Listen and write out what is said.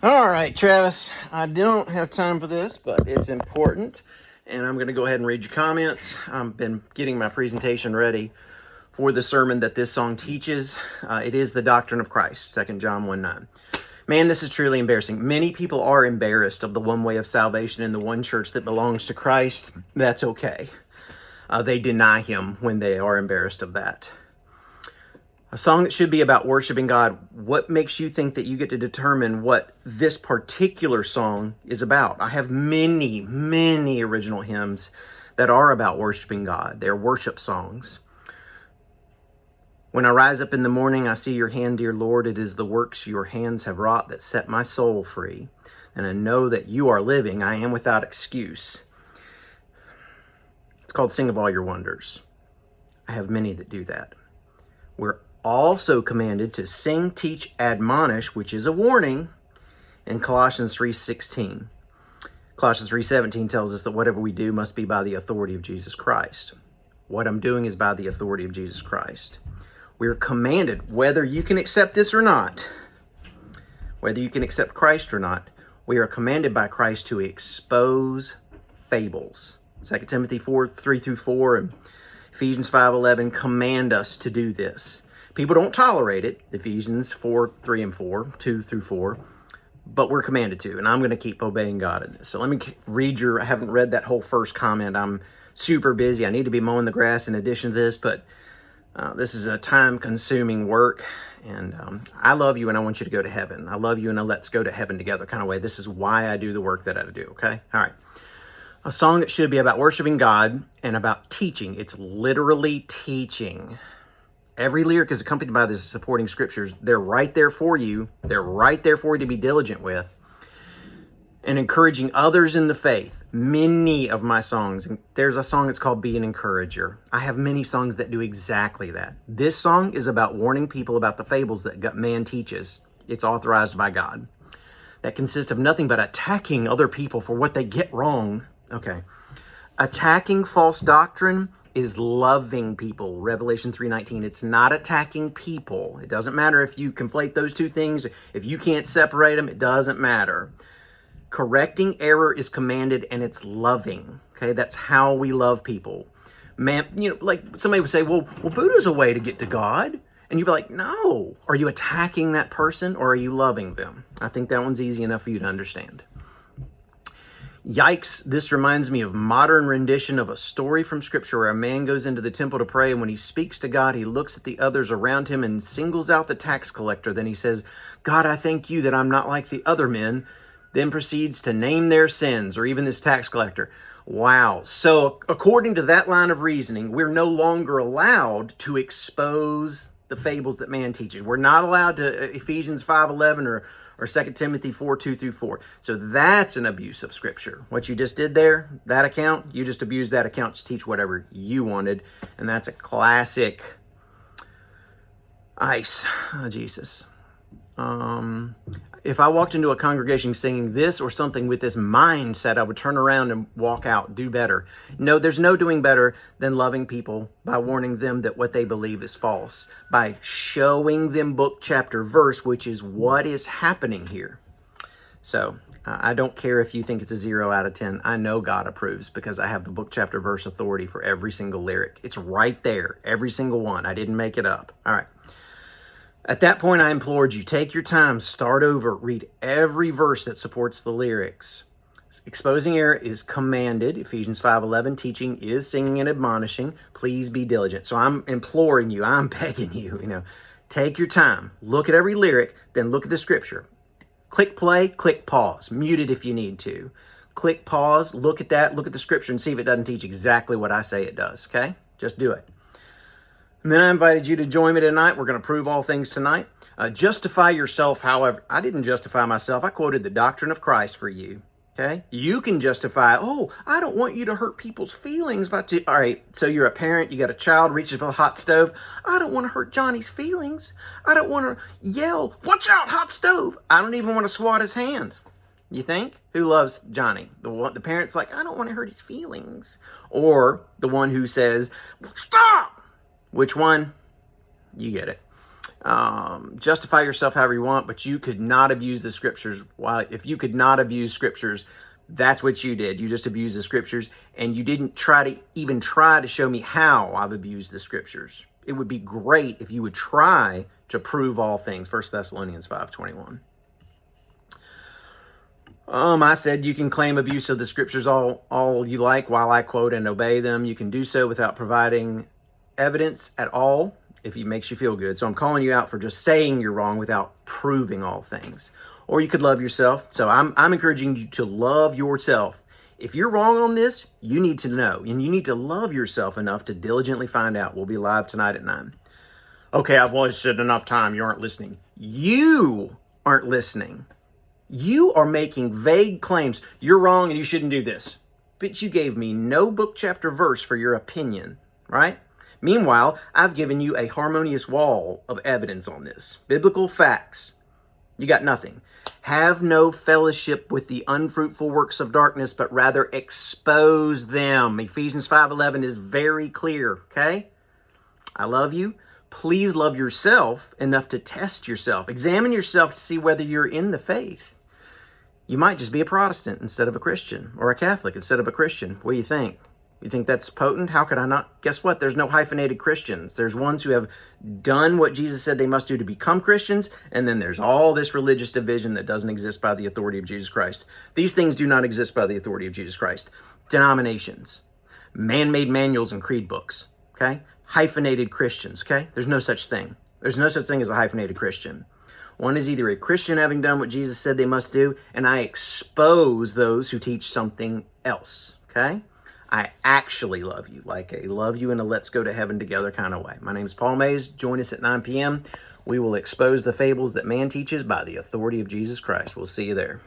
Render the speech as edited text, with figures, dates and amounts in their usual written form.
All right, Travis, I don't have time for this, but it's important. And I'm going to go ahead and read your comments. I've been getting my presentation ready for the sermon that this song teaches. It is the doctrine of Christ, 2 John 1:9. Man, this is truly embarrassing. Many people are embarrassed of the one way of salvation in the one church that belongs to Christ. That's okay. They deny him when they are embarrassed of that. A song that should be about worshiping God. What makes you think that you get to determine what this particular song is about? I have many original hymns that are about worshiping God. They're worship songs. When I rise up in the morning, I see your hand, dear Lord. It is the works your hands have wrought that set my soul free. And I know that you are living. I am without excuse. It's called Sing of All Your Wonders. I have many that do that. We're also commanded to sing, teach, admonish, which is a warning, in Colossians 3:16. Colossians 3:17 tells us that whatever we do must be by the authority of Jesus Christ. What I'm doing is by the authority of Jesus Christ. We're commanded, whether you can accept this or not, whether you can accept Christ or not, we are commanded by Christ to expose fables. 2 Timothy 4:3-4 and Ephesians 5:11 command us to do this. People don't tolerate it, Ephesians 4:3-4, 2-4, but we're commanded to, and I'm going to keep obeying God in this. So let me read I haven't read that whole first comment. I'm super busy. I need to be mowing the grass in addition to this, but this is a time-consuming work, and I love you and I want you to go to heaven. I love you and let's go to heaven together kind of way. This is why I do the work that I do, okay? All right. A song that should be about worshiping God and about teaching. It's literally teaching. Every lyric is accompanied by the supporting scriptures. They're right there for you. They're right there for you to be diligent with. And encouraging others in the faith. Many of my songs, and there's a song that's called Be an Encourager. I have many songs that do exactly that. This song is about warning people about the fables that man teaches. It's authorized by God. That consists of nothing but attacking other people for what they get wrong. Okay. Attacking false doctrine is loving people. Revelation 3:19. It's not attacking people. It doesn't matter if you conflate those two things. If you can't separate them, it doesn't matter. Correcting error is commanded and it's loving. Okay, that's how we love people. Man, like somebody would say, well, Buddha's a way to get to God. And you'd be like, no. Are you attacking that person or are you loving them? I think that one's easy enough for you to understand. Yikes, this reminds me of modern rendition of a story from Scripture where a man goes into the temple to pray, and when he speaks to God, he looks at the others around him and singles out the tax collector. Then he says, God, I thank you that I'm not like the other men. Then proceeds to name their sins, or even this tax collector. Wow. So according to that line of reasoning, we're no longer allowed to expose the fables that man teaches. We're not allowed to Ephesians 5:11 or 2 Timothy 4:2-4. So that's an abuse of Scripture. What you just did there, that account, you just abused that account to teach whatever you wanted. And that's a classic ice. Oh, Jesus. If I walked into a congregation singing this or something with this mindset, I would turn around and walk out, do better. No, there's no doing better than loving people by warning them that what they believe is false, by showing them book, chapter, verse, which is what is happening here. So I don't care if you think it's a 0 out of 10. I know God approves because I have the book, chapter, verse authority for every single lyric. It's right there, every single one. I didn't make it up. All right. At that point, I implored you, take your time, start over, read every verse that supports the lyrics. Exposing error is commanded, Ephesians 5:11. Teaching is singing and admonishing. Please be diligent. So I'm imploring you, I'm begging you, take your time, look at every lyric, then look at the scripture. Click play, click pause, mute it if you need to. Click pause, look at that, look at the scripture and see if it doesn't teach exactly what I say it does, okay? Just do it. And then I invited you to join me tonight. We're going to prove all things tonight. Justify yourself, however. I didn't justify myself. I quoted the doctrine of Christ for you. Okay? You can justify, I don't want you to hurt people's feelings. All right, so you're a parent. You got a child reaching for the hot stove. I don't want to hurt Johnny's feelings. I don't want to yell, watch out, hot stove. I don't even want to swat his hand. You think? Who loves Johnny? The parent's like, I don't want to hurt his feelings. Or the one who says, stop. Which one? You get it. Justify yourself however you want, but you could not abuse the scriptures. If you could not abuse scriptures, that's what you did. You just abused the scriptures, and you didn't even try to show me how I've abused the scriptures. It would be great if you would try to prove all things. 1 Thessalonians 5:21. I said you can claim abuse of the scriptures all you like while I quote and obey them. You can do so without providing evidence at all if it makes you feel good. So I'm calling you out for just saying you're wrong without proving all things. Or you could love yourself. So I'm encouraging you to love yourself. If you're wrong on this, you need to know, and you need to love yourself enough to diligently find out. We'll be live tonight at 9. Okay, I've wasted enough time. You aren't listening. You aren't listening. You are making vague claims. You're wrong and you shouldn't do this. But you gave me no book, chapter, verse for your opinion, right? Meanwhile, I've given you a harmonious wall of evidence on this. Biblical facts. You got nothing. Have no fellowship with the unfruitful works of darkness, but rather expose them. Ephesians 5:11 is very clear, okay? I love you. Please love yourself enough to test yourself. Examine yourself to see whether you're in the faith. You might just be a Protestant instead of a Christian, or a Catholic instead of a Christian. What do you think? You think that's potent? How could I not? Guess what? There's no hyphenated Christians. There's ones who have done what Jesus said they must do to become Christians, and then there's all this religious division that doesn't exist by the authority of Jesus Christ. These things do not exist by the authority of Jesus Christ. Denominations, man-made manuals and creed books, okay? Hyphenated Christians, okay? There's no such thing. There's no such thing as a hyphenated Christian. One is either a Christian having done what Jesus said they must do, and I expose those who teach something else, okay? I actually love you, like a love you in a let's go to heaven together kind of way. My name is Paul Mays. Join us at 9 p.m. We will expose the fables that man teaches by the authority of Jesus Christ. We'll see you there.